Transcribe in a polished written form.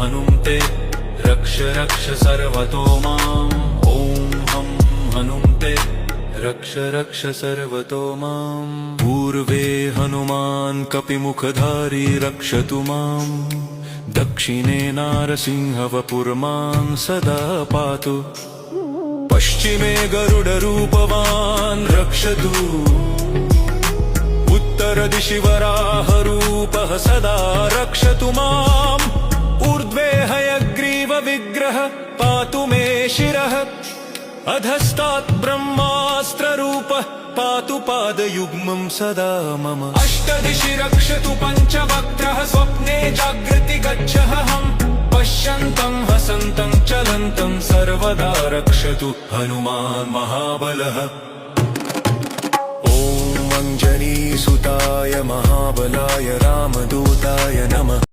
हनुमते रक्ष रक्ष सर्वतो माम् ॐ हं हनुमते रक्ष रक्ष सर्वतो माम् पूर्वे हनुमान् कपिमुखधारी रक्षतु माम् दक्षिणे नारसिंहवपुर्मां सदा पातु पश्चिमे गरुडरूपवान् रक्षतु उत्तरदिशि वराहरूपः सदा रक्षतु माम् ऊर्ध्वे हयग्रीवविग्रह पातु मे शिरः अधस्तात् ब्रह्मास्त्ररूपः पातु पादयुग्मं सदा मम अष्टदिशि रक्षतु पञ्चवक्त्रः स्वप्ने जागृति गच्छहं पश्यन्तं हसन्तं चलन्तं सर्वदा रक्षतु हनुमान् महाबलः ॐ अञ्जनीसुताय महाबलाय रामदूताय नमः।